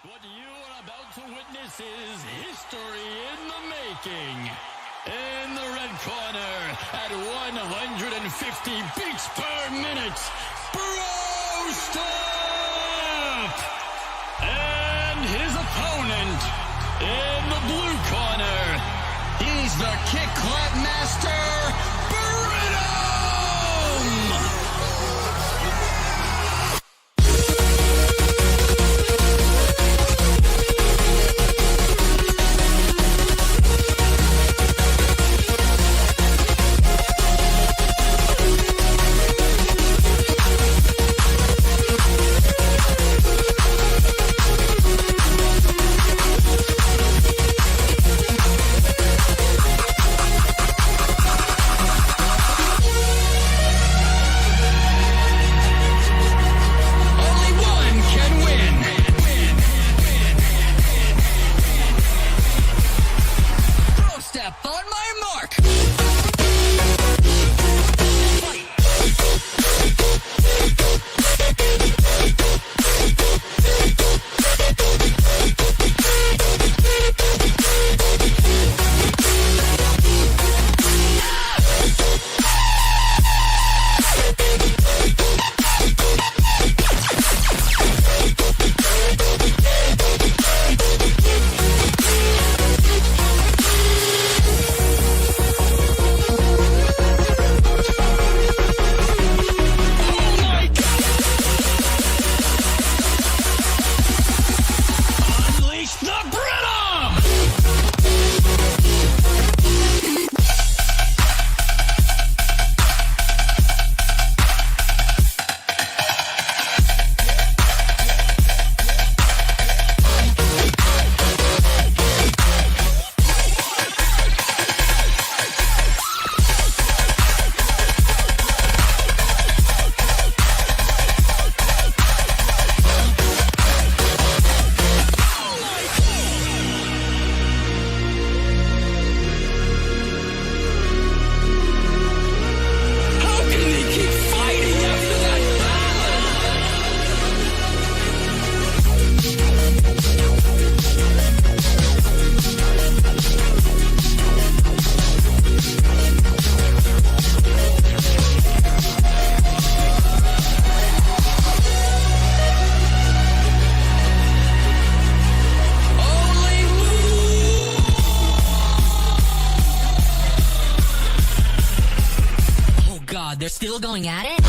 What you are about to witness is history in the making. In the red corner, at 150 beats per minute, Bro Step! And his opponent, in the blue corner, he's the kick clap master, Brittum! They're still going at it?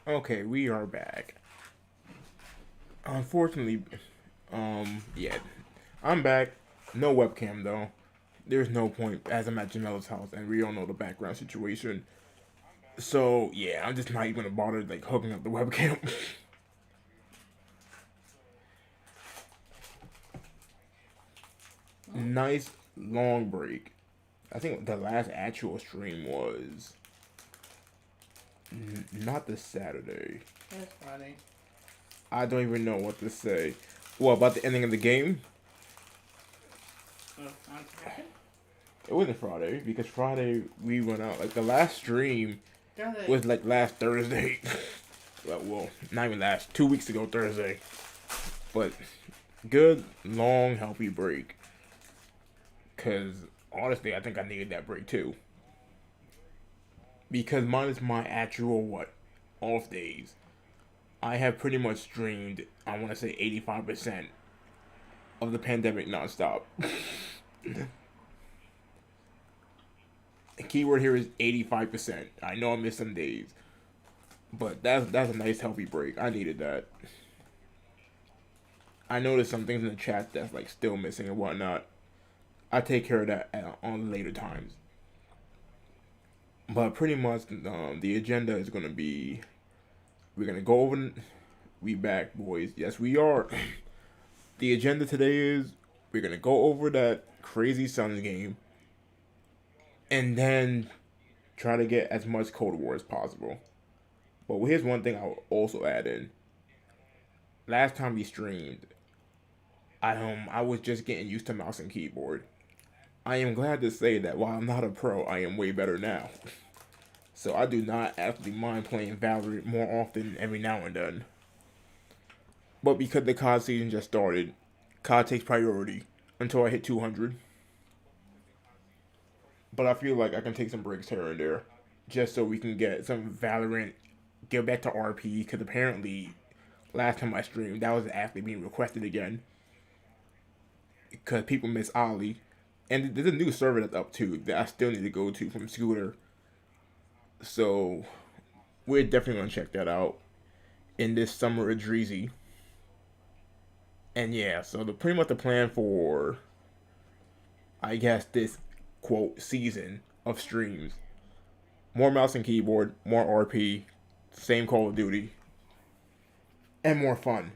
Okay, we are back. Unfortunately, yeah, I'm back. No webcam though. There's no point as I'm at Jamella's house and we don't know the background situation. So yeah, I'm just not even gonna bother like hooking up the webcam. Nice long break. I think the last actual stream was not this Saturday. That's funny. I don't even know what to say. What about the ending of the game? On Saturday? It wasn't Friday because Friday we went out. Like the last stream was like last Thursday. Well, not even last. 2 weeks ago Thursday. But good long healthy break. Cause honestly, I think I needed that break too. Because mine is my actual off days. I have pretty much streamed, I want to say 85% of the pandemic nonstop. The keyword here is 85%. I know I missed some days, but that's a nice healthy break. I needed that. I noticed some things in the chat that's like still missing and whatnot. I take care of that on later times. But pretty much the agenda is gonna be, we're gonna go over. We back, boys. Yes, we are. The agenda today is We're going to go over that crazy Suns game. And then try to get as much Cold War as possible. But here's one thing I'll also add in. Last time we streamed, I was just getting used to mouse and keyboard. I am glad to say that while I'm not a pro, I am way better now. So I do not actually mind playing Valorant more often every now and then. But because the COD season just started, COD takes priority until I hit 200. But I feel like I can take some breaks here and there, just so we can get some Valorant, get back to RP, because apparently, last time I streamed, that was actually being requested again. Because people miss Ollie. And there's a new server that's up too, that I still need to go to from Scooter. So, we're definitely going to check that out in this summer of Dreazy. And yeah, so pretty much the plan for, I guess, this quote season of streams: more mouse and keyboard, more RP, same Call of Duty, and more fun.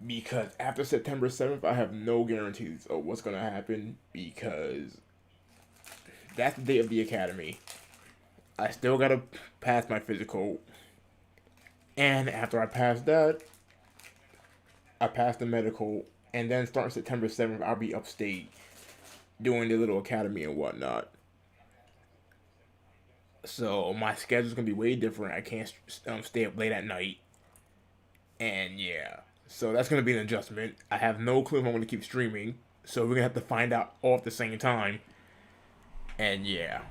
Because after September 7th, I have no guarantees of what's going to happen, because that's the day of the academy. I still got to pass my physical, and after I pass that, I pass the medical, and then starting September 7th, I'll be upstate doing the little academy and whatnot. So my schedule's gonna be way different. I can't stay up late at night, and yeah, so that's gonna be an adjustment. I have no clue if I'm gonna keep streaming, so we're gonna have to find out all at the same time. And yeah,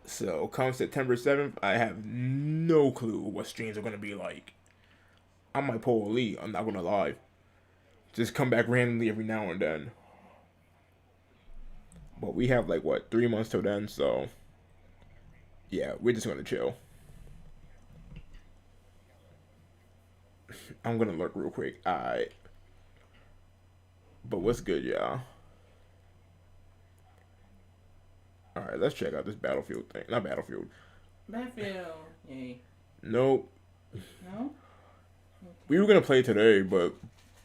so come September 7th, I have no clue what streams are gonna be like. I might pull a lead, I'm not gonna lie. Just come back randomly every now and then. But we have like, what, 3 months till then, so yeah, we're just gonna chill. I'm gonna look real quick. Alright. But what's good, y'all? Alright, let's check out this Battlefield thing. Not Battlefield. Battlefield. Yay. Nope. No? Okay. We were gonna play today, but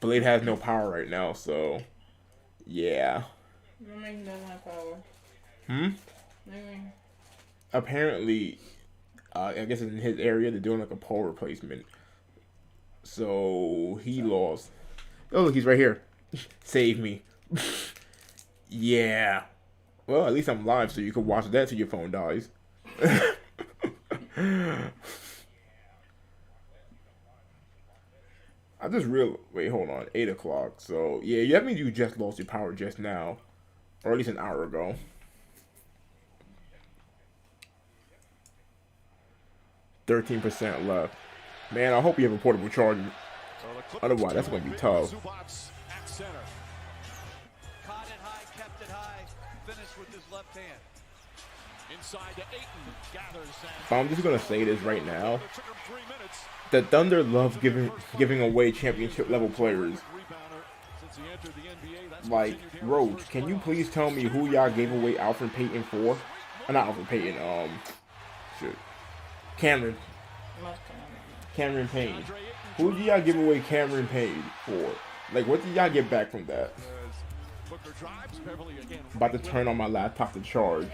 Blade has no power right now, so yeah. Roman doesn't have power. Maybe. Apparently, I guess in his area they're doing like a pole replacement. So he lost. Oh, look, he's right here. Save me. Yeah. Well, at least I'm live, so you can watch that till your phone dies. I just real wait, hold on. 8 o'clock. So yeah, that means you just lost your power just now, or at least an hour ago. %% left. Man, I hope you have a portable charger. Otherwise, that's gonna be tough. But I'm just gonna say this right now. The Thunder love giving away championship level players. Like, Roach, can you please tell me who y'all gave away Alfred Payton for? Not Alfred Payton, shit. Cameron Payne. Who did y'all give away Cameron Payne for? Like, what did y'all get back from that? About to turn on my laptop to charge.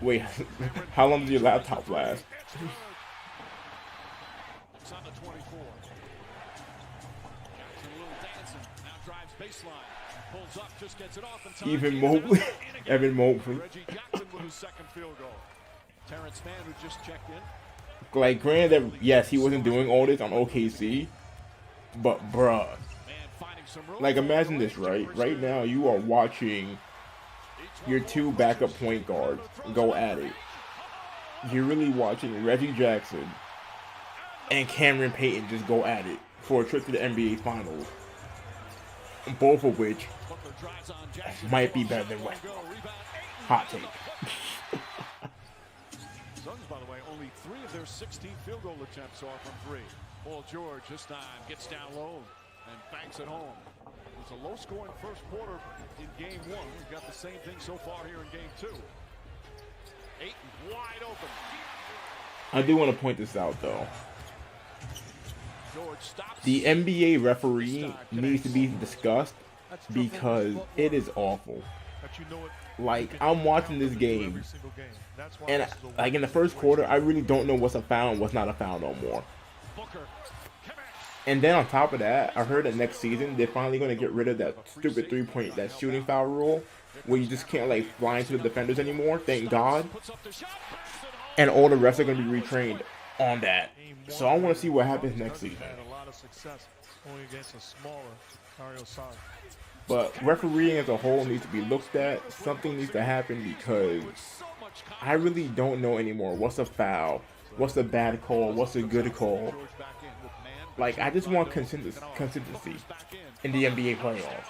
Wait, how long does your laptop last? Even Mobley. Evan Mobley. Like, granted, yes, he wasn't doing all this on OKC, but bruh, like, imagine this, right? Right now, you are watching your two backup point guards go at it. You're really watching Reggie Jackson and Cameron Payton just go at it for a trip to the NBA Finals, both of which might be better than Westbrook. Hot take. Suns, by the way, only 3 of their 16 field goal attempts are from 3. Paul George this time gets down low and banks it home. It's a low-scoring first quarter in Game 1. We've got the same thing so far here in Game 2. Ayton wide open. I do want to point this out, though. The NBA referee needs to be discussed because it is awful. Like, I'm watching this game, and like in the first quarter, I really don't know what's a foul and what's not a foul no more. And then on top of that, I heard that next season they're finally going to get rid of that stupid that shooting foul rule, where you just can't like fly into the defenders anymore. Thank God. And all the refs are going to be retrained on that. So I want to see what happens next season. But refereeing as a whole needs to be looked at. Something needs to happen because I really don't know anymore. What's a foul? What's a bad call? What's a good call? Like, I just want consistency in the NBA playoffs.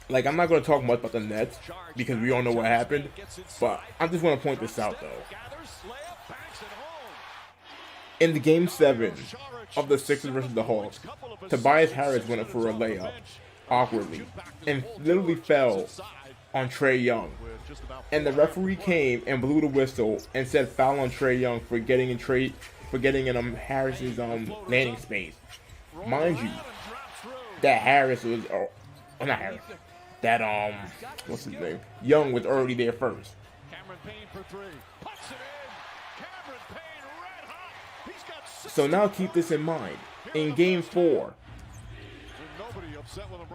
Like, I'm not going to talk much about the Nets because we all know what happened. But I just want to point this out, though. In the Game 7 of the Sixers versus the Hawks, Tobias Harris went up for a layup awkwardly and literally fell on Trae Young. And the referee came and blew the whistle and said foul on Trae Young for getting in Harris's landing space. Mind you, that Harris was not Harris. That what's his name? Young was already there first. So now keep this in mind. In Game 4,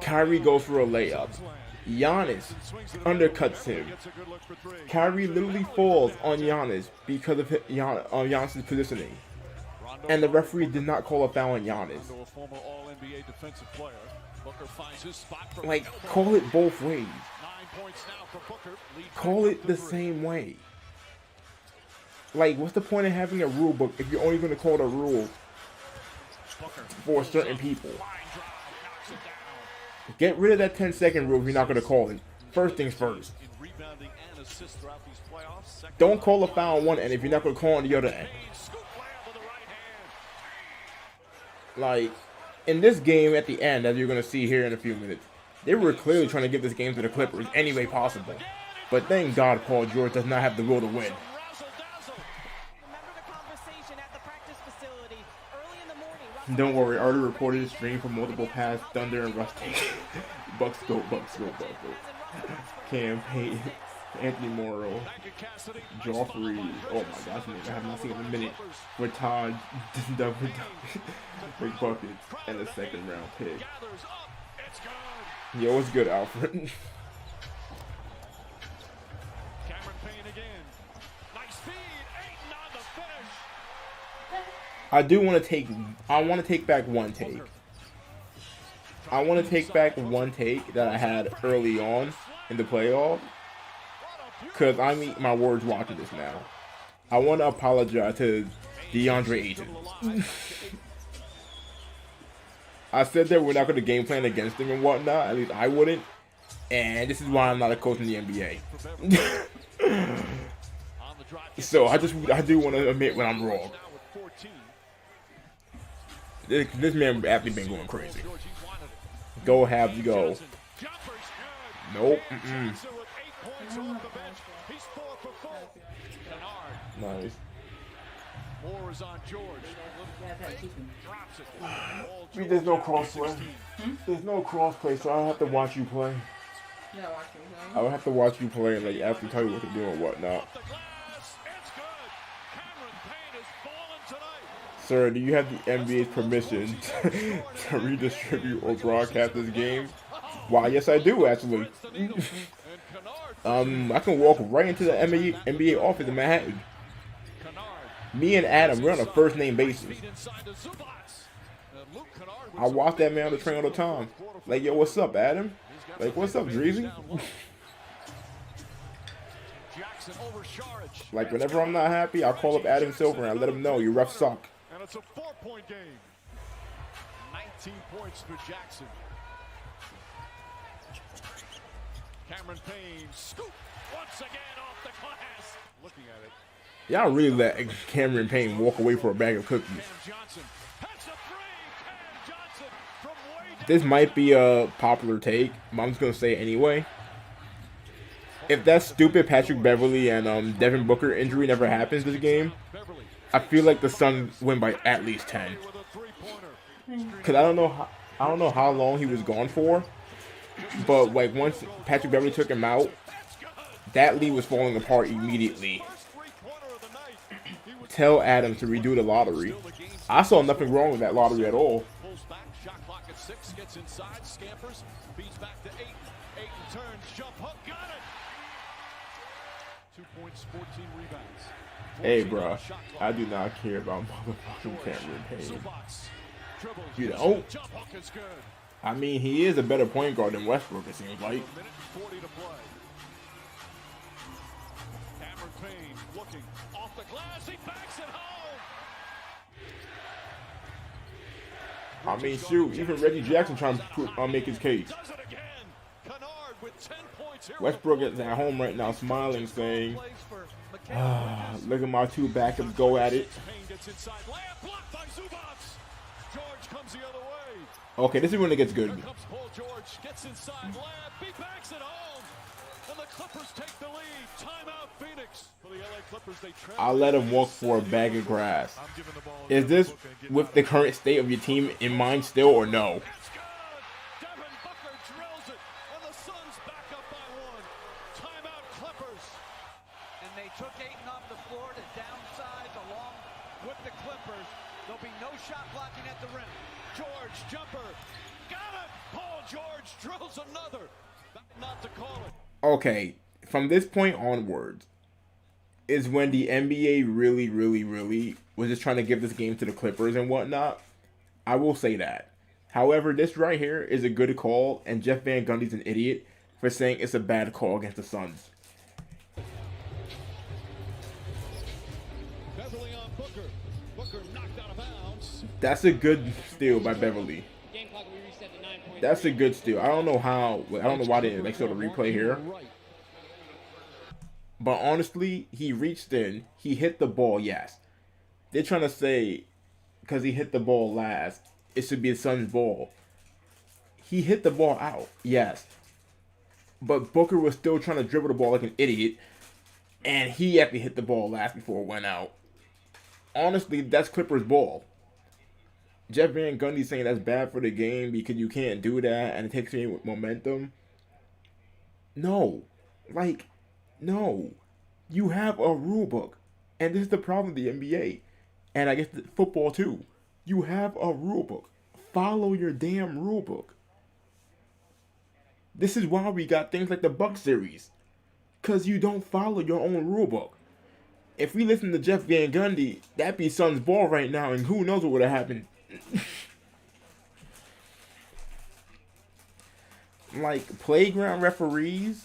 Kyrie goes for a layup. Giannis undercuts him. Kyrie literally falls on Giannis because of Giannis' positioning. And the referee did not call a foul on Giannis. Like, call it both ways. Call it the same way. Like, what's the point of having a rule book if you're only going to call the rule for certain people? Get rid of that 10-second rule if you're not going to call it. First things first. Don't call a foul on one end if you're not going to call on the other end. Like, in this game at the end, as you're going to see here in a few minutes, they were clearly trying to give this game to the Clippers any way possible. But thank God Paul George does not have the will to win. Don't worry, Artie reported his stream for multiple pass, Thunder, and Rusty. Bucks go. Campaign, Anthony Morrow, Joffrey. Oh my gosh, man, I have not seen him in a minute. For Todd, big buckets, and a second round pick. Yo, what's good, Alfred? I want to take back one take. I want to take back one take that I had early on in the playoff. Because I eat my words watching this now. I want to apologize to DeAndre Ayton. I said that we're not going to game plan against him and whatnot. At least I wouldn't. And this is why I'm not a coach in the NBA. So I do want to admit when I'm wrong. This man actually been going crazy. Go have to go. Nope. Nice. There's no crossplay. There's no crossplay, so I don't have to watch you play. I would have to watch you play and like actually tell you what to do and whatnot. Sir, do you have the NBA's permission to redistribute or broadcast this game? Why, yes I do, actually. I can walk right into the NBA office in Manhattan. Me and Adam, we're on a first name basis. I watch that man on the train all the time. Like, yo, what's up, Adam? Like, what's up, Dreazy? Like, whenever I'm not happy, I'll call up Adam Silver and I let him know, your refs suck. And it's a 4-point game. 19 points for Jackson. Cameron Payne scoop once again off the glass. Looking at it. Y'all really let Cameron Payne walk away for a bag of cookies. This might be a popular take, but I'm just gonna say it anyway. If that stupid Patrick Beverley and Devin Booker injury never happens this game, I feel like the Suns win by at least 10. Cause I don't know how long he was gone for, but like once Patrick Beverley took him out, that lead was falling apart immediately. Tell Adams to redo the lottery. I saw nothing wrong with that lottery at all. Shot clock at 6, gets inside, scampers, feeds back to 8. 8 turns, jump hook, got it! 2 points, 14 rebounds. Hey, bro, I do not care about motherfucking Cameron Payne. You don't? I mean, he is a better point guard than Westbrook, it seems like. Cameron Payne looking off the glass, he backs it home! I mean, shoot, even Reggie Jackson trying to make his case. Westbrook is at home right now smiling, saying, look at my two backups go at it. Okay, this is when it gets good. I'll let him walk for a bag of grass. Is this with the current state of your team in mind still, or no? Okay, from this point onwards is when the NBA really was just trying to give this game to the Clippers and whatnot. I will say that. However, this right here is a good call, and Jeff Van Gundy's an idiot for saying it's a bad call against the Suns. Beverly on Booker. Booker knocked out of bounds. That's a good steal by Beverly. That's a good steal. I don't know how. I don't know why they didn't show the replay here. But honestly, he reached in. He hit the ball, yes. They're trying to say, because he hit the ball last, it should be the Suns' ball. He hit the ball out, yes. But Booker was still trying to dribble the ball like an idiot. And he actually hit the ball last before it went out. Honestly, that's Clippers' ball. Jeff Van Gundy saying that's bad for the game because you can't do that and it takes away with momentum. No. Like, no. You have a rule book. And this is the problem with the NBA. And I guess the football too. You have a rule book. Follow your damn rule book. This is why we got things like the Buck series. Because you don't follow your own rule book. If we listen to Jeff Van Gundy, that'd be Suns' ball right now, and who knows what would have happened. Like, playground referees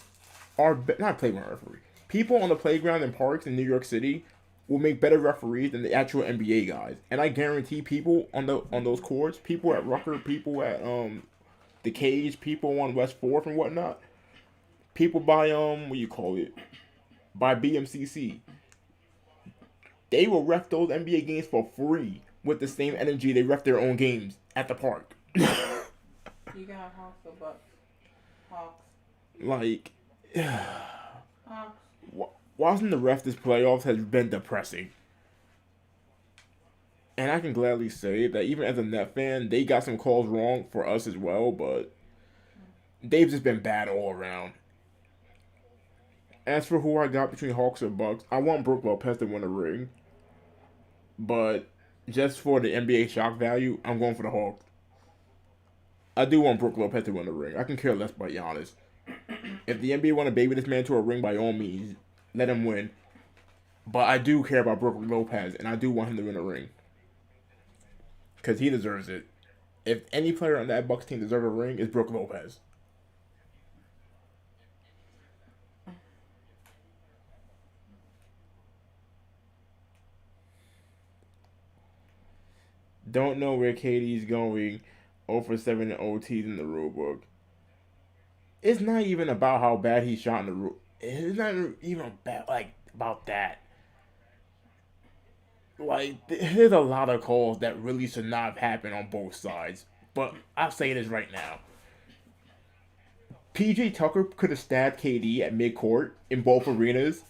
are... not playground referees. People on the playground in parks in New York City will make better referees than the actual NBA guys. And I guarantee people on those courts, people at Rucker, people at the Cage, people on West 4th and whatnot, people by, what do you call it? By BMCC. They will ref those NBA games for free with the same energy they ref their own games at the park. You got Hawks or Bucks? Hawks. Like, Hawks. watching the ref this playoffs has been depressing. And I can gladly say that even as a Net fan, they got some calls wrong for us as well, but they've just been bad all around. As for who I got between Hawks and Bucks, I want Brook Lopez to win a ring. But just for the NBA shock value, I'm going for the Hawks. I do want Brook Lopez to win the ring. I can care less about Giannis. If the NBA want to baby this man to a ring, by all means, let him win. But I do care about Brook Lopez, and I do want him to win a ring. Because he deserves it. If any player on that Bucks team deserves a ring, it's Brook Lopez. Don't know where KD's going. 0 for 7 in OTs in the rule book. It's not even about how bad he shot in the rule. It's not even about that. Like, there's a lot of calls that really should not have happened on both sides. But I'll say this right now. PJ Tucker could have stabbed KD at midcourt in both arenas.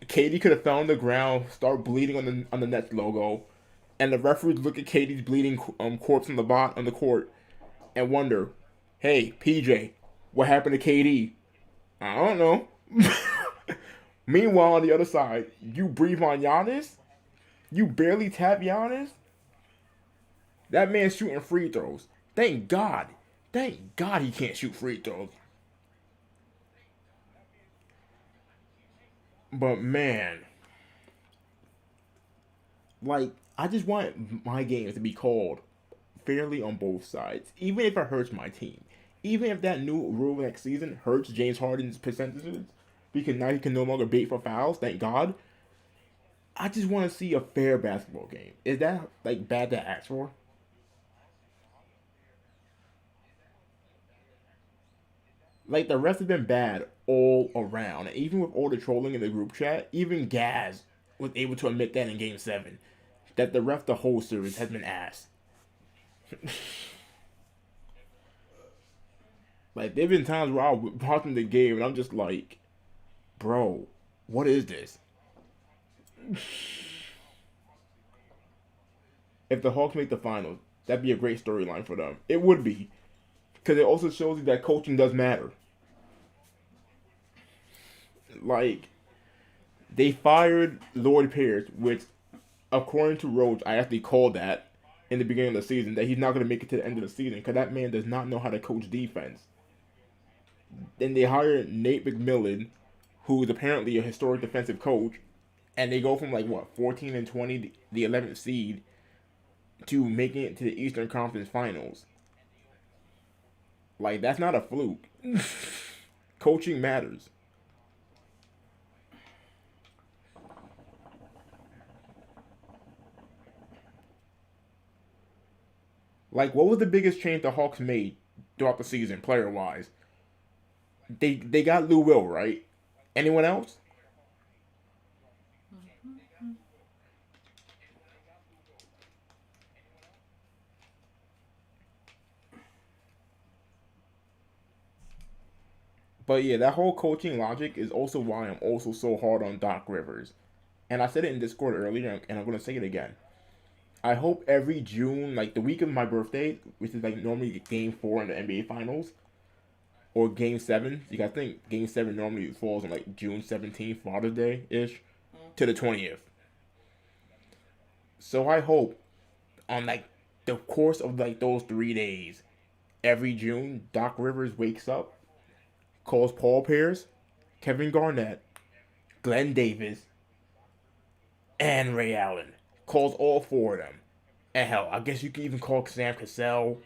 KD could have fell on the ground, start bleeding on the Nets logo, and the referees look at KD's bleeding corpse on the court and wonder, hey, PJ, what happened to KD? I don't know. Meanwhile, on the other side, you breathe on Giannis? You barely tap Giannis? That man's shooting free throws. Thank God. Thank God he can't shoot free throws. But man, like, I just want my games to be called fairly on both sides, even if it hurts my team. Even if that new rule next season hurts James Harden's percentages, because now he can no longer bait for fouls, thank God. I just want to see a fair basketball game. Is that, like, bad to ask for? Like, the refs have been bad all around. And even with all the trolling in the group chat, even Gaz was able to admit that in Game 7. That the ref the whole series has been ass. Like, there have been times where I was watching the game and I'm just like, bro, what is this? If the Hawks make the finals, that'd be a great storyline for them. It would be. Because it also shows you that coaching does matter. Like, they fired Lloyd Pierce, which, according to Rhodes, I actually called that in the beginning of the season, that he's not going to make it to the end of the season, because that man does not know how to coach defense. Then they hired Nate McMillan, who is apparently a historic defensive coach, and they go from, like, what, 14-20, the 11th seed, to making it to the Eastern Conference Finals. Like, that's not a fluke. Coaching matters. Like, what was the biggest change the Hawks made throughout the season, player-wise? They got Lou Will, right? Anyone else? But yeah, that whole coaching logic is also why I'm also so hard on Doc Rivers. And I said it in Discord earlier, and I'm going to say it again. I hope every June, like the week of my birthday, which is like normally Game 4 in the NBA Finals, or Game 7, because I think Game 7 normally falls on like June 17th, Father's Day-ish, to the 20th. So I hope on like the course of like those 3 days, every June, Doc Rivers wakes up, calls Paul Pierce, Kevin Garnett, Glenn Davis, and Ray Allen. Calls all 4 of them. And hell, I guess you can even call Sam Cassell,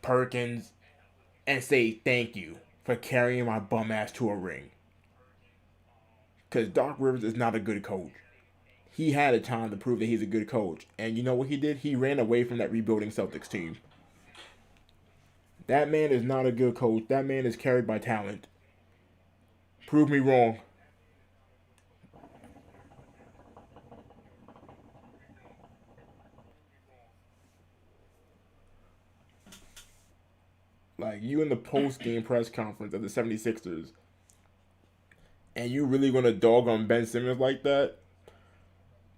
Perkins, and say thank you for carrying my bum ass to a ring. Because Doc Rivers is not a good coach. He had a time to prove that he's a good coach. And you know what he did? He ran away from that rebuilding Celtics team. That man is not a good coach. That man is carried by talent. Prove me wrong. Like, you in the post-game press conference of the 76ers, and you really gonna dog on Ben Simmons like that?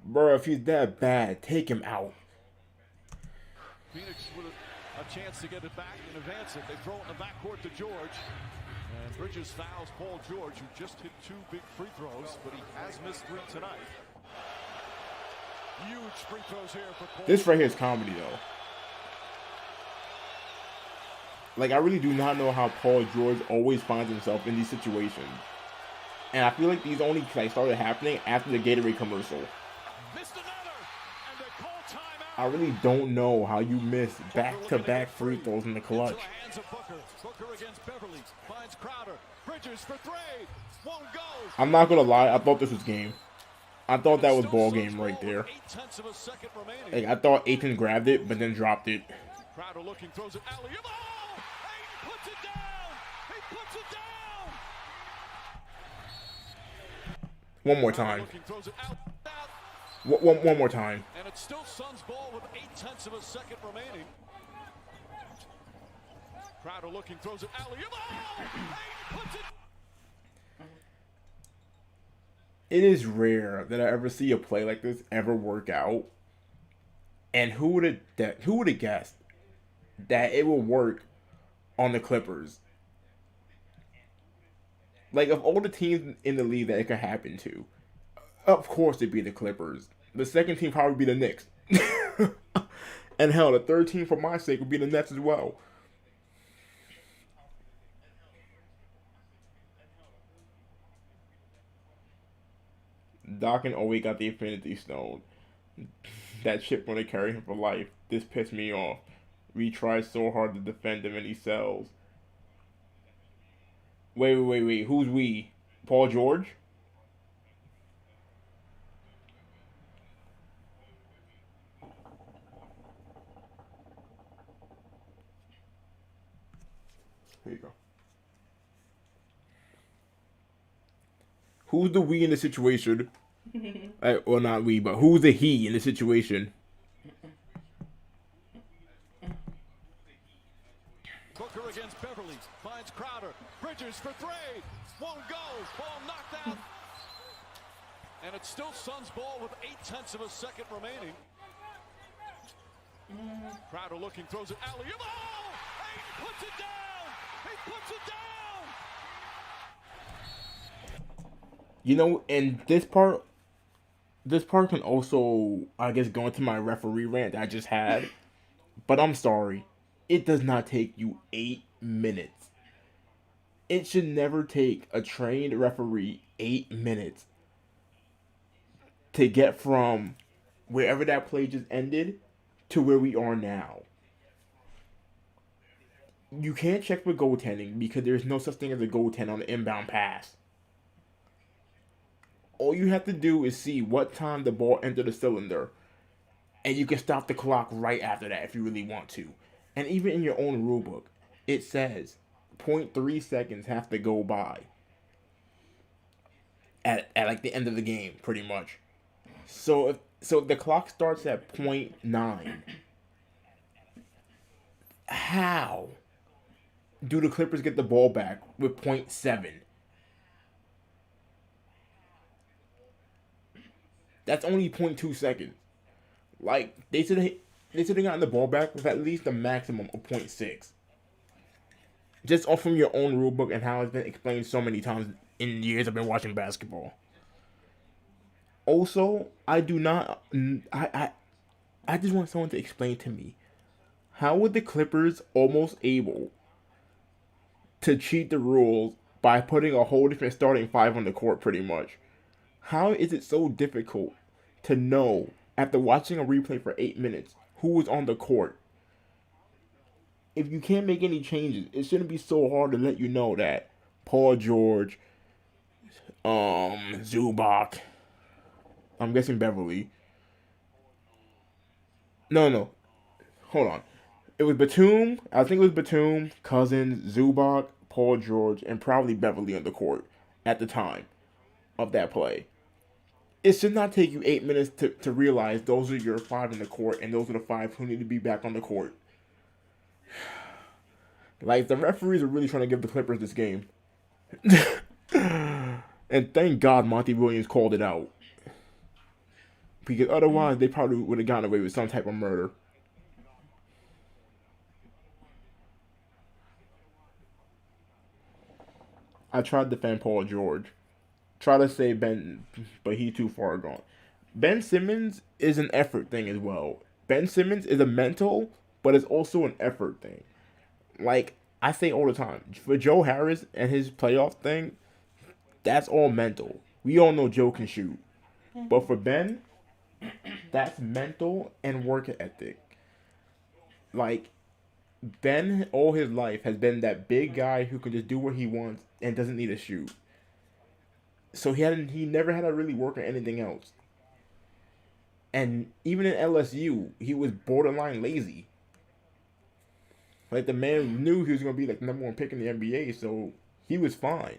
Bro, if he's that bad, take him out. Phoenix with a chance to get it back and advance it. They throw it in the backcourt to George. And Bridges fouls Paul George, who just hit 2 big free throws, but he has missed 3 tonight. Huge free throws here for Paul. This right here is comedy, though. Like, I really do not know how Paul George always finds himself in these situations. And I feel like these only like started happening after the Gatorade commercial. I really don't know how you miss back-to-back free throws in the clutch. I'm not gonna lie, I thought this was game. I thought that was ball game right there. Like, I thought Ayton grabbed it, but then dropped it. Crowder looking, throws it alley. Oh! Ayton puts it down! He puts it down! One more time. One more time. And it's still Suns ball with 0.8 of a second remaining. Crowder looking, throws it alley. Oh! Ayton puts it. It is rare that I ever see a play like this ever work out. And who would have guessed that it will work on the Clippers? Like, of all the teams in the league that it could happen to, of course it'd be the Clippers. The second team probably be the Knicks. And hell, the third team for my sake would be the Nets as well. Doc and Owe got the Infinity Stone. That shit gonna carry him for life. This pissed me off. We tried so hard to defend him and he sells. Wait. Who's we? Paul George? Here you go. Who's the we in the situation? Well, not we, but who's the he in the situation? Booker against Beverly. Finds Crowder. Bridges for three. Won't go. Ball knocked out. And it's still Suns ball with 0.8 of a second remaining. Crowder looking, throws it alley. Oh! He puts it down! He puts it down! You know, and this part can also, I guess, go into my referee rant that I just had. But I'm sorry. It does not take you 8 minutes. It should never take a trained referee 8 minutes to get from wherever that play just ended to where we are now. You can't check for goaltending because there's no such thing as a goaltend on the inbound pass. All you have to do is see what time the ball entered the cylinder, and you can stop the clock right after that if you really want to. And even in your own rulebook, it says 0.3 seconds have to go by at like the end of the game, pretty much. So if the clock starts at 0.9, how do the Clippers get the ball back with 0.7? That's only 0.2 seconds. Like, they should have gotten the ball back with at least a maximum of 0.6. Just off from your own rulebook and how it's been explained so many times in years I've been watching basketball. Also, I just want someone to explain to me, how were the Clippers almost able to cheat the rules by putting a whole different starting five on the court, pretty much? How is it so difficult to know, after watching a replay for 8 minutes, who was on the court? If you can't make any changes, it shouldn't be so hard to let you know that Paul George, Zubac, I'm guessing Beverly. No. Hold on. It was Batum. I think it was Batum, Cousins, Zubac, Paul George, and probably Beverly on the court at the time of that play. It should not take you 8 minutes to realize those are your five in the court, and those are the five who need to be back on the court. Like, the referees are really trying to give the Clippers this game. And thank God Monty Williams called it out. Because otherwise, they probably would have gotten away with some type of murder. I tried to defend Paul George. Try to say Ben, but he's too far gone. Ben Simmons is an effort thing as well. Ben Simmons is a mental, but it's also an effort thing. Like, I say all the time, for Joe Harris and his playoff thing, that's all mental. We all know Joe can shoot. But for Ben, that's mental and work ethic. Like, Ben, all his life, has been that big guy who can just do what he wants and doesn't need to shoot. So he never had to really work on anything else. And even in LSU, he was borderline lazy. Like, the man knew he was going to be like the number one pick in the NBA, so he was fine.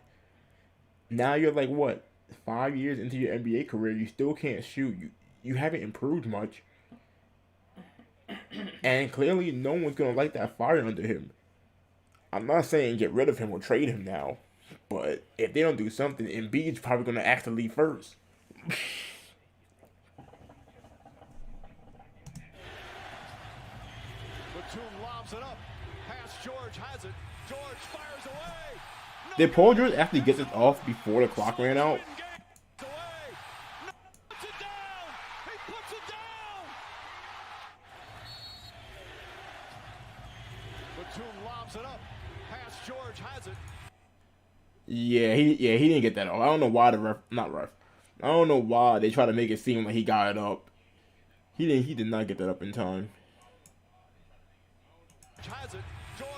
Now you're like, what, 5 years into your NBA career, you still can't shoot. You haven't improved much. And clearly no one's going to light that fire under him. I'm not saying get rid of him or trade him now. But if they don't do something, Embiid's probably going to ask to leave first. Batum lobs it up. Pass George has it. George fires away. Did Paul George actually get this off before the clock ran out? Puts it down. He puts it down. Batum lobs it up. Pass George has it. Yeah, he didn't get that off. I don't know why I don't know why they try to make it seem like he got it up. He did not get that up in time. Has it. George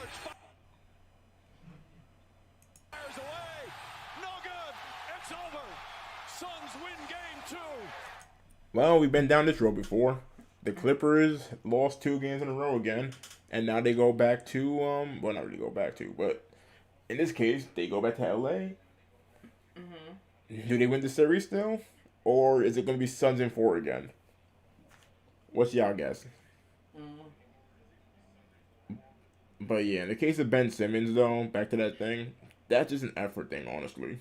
fires away. No good. It's over. Suns win game 2. Well, we've been down this road before. The Clippers lost 2 games in a row again, and now they go back to well, not really go back to, but in this case, they go back to LA. Do they win the series still, or is it going to be Suns in 4 again? What's y'all guess? But yeah, in the case of Ben Simmons, though, back to that thing, that's just an effort thing, honestly.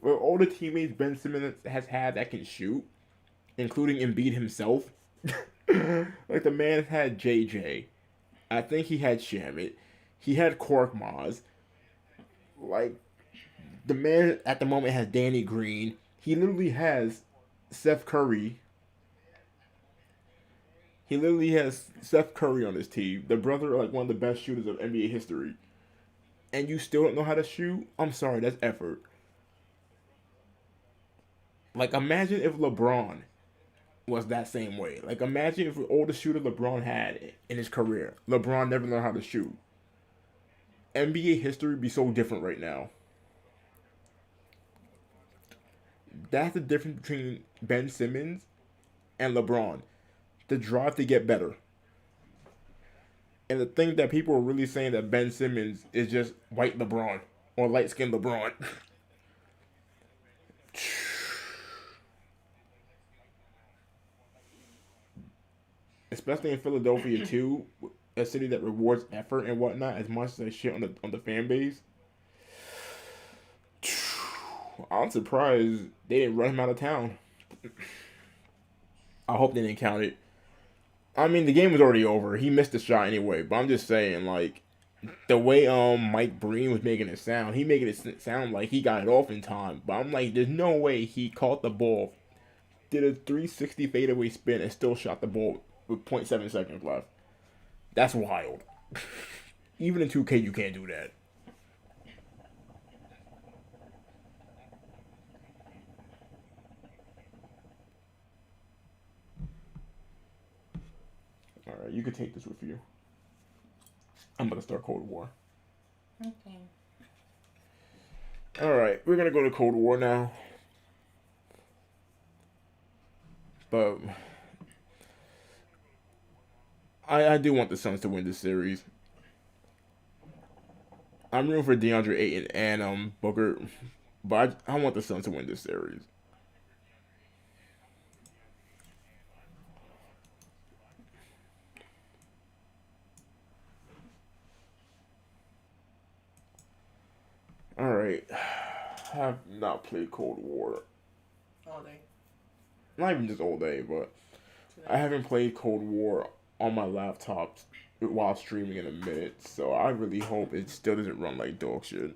Well, all the teammates Ben Simmons has had that can shoot, including Embiid himself. Like, the man had JJ. I think he had Shamit. He had Korkmaz. Like, the man at the moment has Danny Green. He literally has Seth Curry. He literally has Seth Curry on his team. The brother, like, one of the best shooters of NBA history. And you still don't know how to shoot? I'm sorry, that's effort. Like, imagine if LeBron was that same way. Like, imagine if all the shooter LeBron had in his career, LeBron never learned how to shoot. NBA history would be so different right now. That's the difference between Ben Simmons and LeBron. The drive to get better. And the thing that people are really saying that Ben Simmons is just white LeBron or light-skinned LeBron. Especially in Philadelphia too, a city that rewards effort and whatnot as much as they shit on the fan base. I'm surprised they didn't run him out of town. I hope they didn't count it. I mean, the game was already over. He missed the shot anyway. But I'm just saying, like, the way Mike Breen was making it sound, he making it sound like he got it off in time. But I'm like, there's no way he caught the ball, did a 360 fadeaway spin, and still shot the ball with 0.7 seconds left. That's wild. Even in 2K, you can't do that. Alright, you can take this with you. I'm about to start Cold War. Okay. Alright, we're gonna go to Cold War now. But I do want the Suns to win this series. I'm rooting for DeAndre Ayton and Booker, but I want the Suns to win this series. Alright. I have not played Cold War. All day. Not even just all day, but I haven't played Cold War on my laptop while streaming in a minute, so I really hope it still doesn't run like dog shit.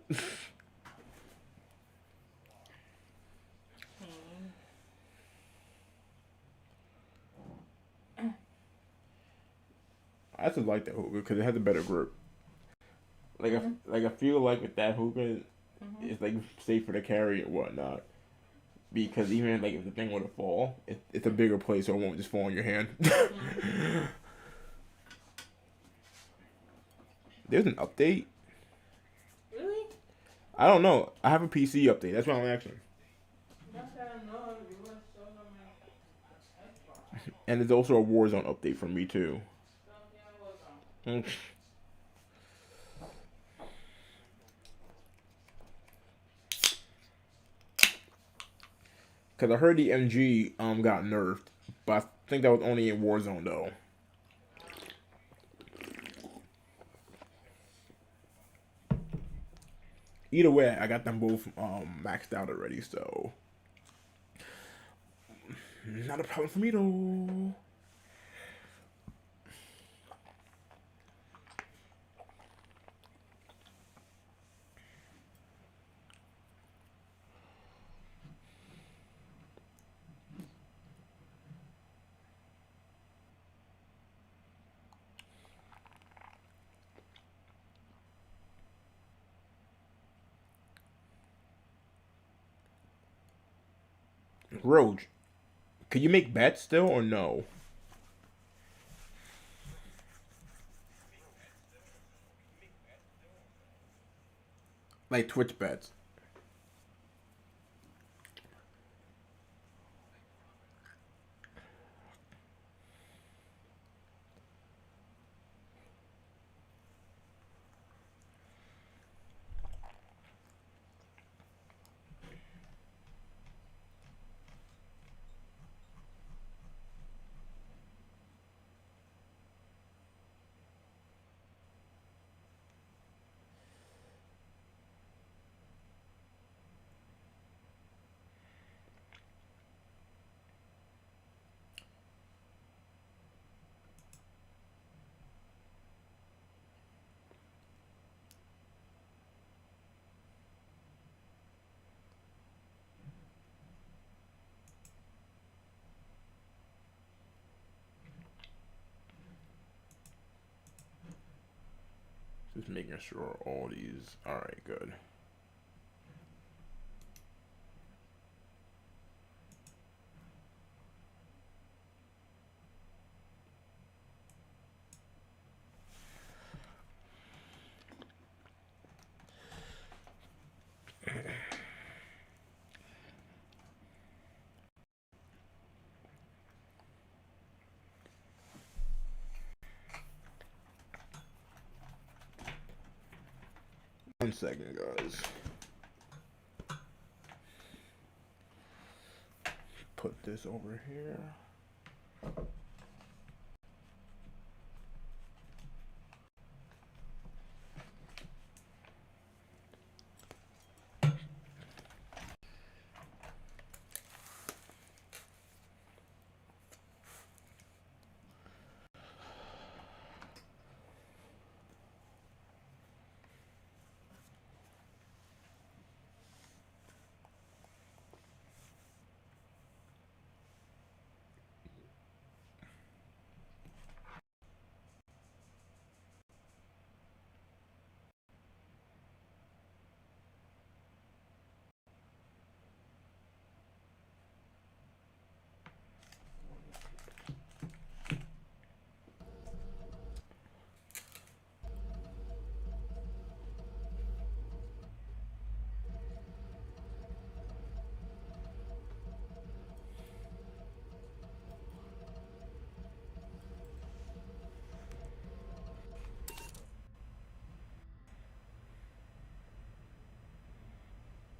I just like that hookah because it has a better grip. Like I feel like with that hookah, it's like safer to carry and whatnot. Because even like if the thing were to fall, it's a bigger place, so it won't just fall in your hand. There's an update. Really? I don't know. I have a PC update. That's why I'm asking. And there's also a Warzone update from me too. Because I heard the MG got nerfed, but I think that was only in Warzone though. either way, I got them both maxed out already, so not a problem for me though. Roach, can you make bets still or no? Like Twitch bets. Just making sure all these. All right, good. One second, guys. Put this over here.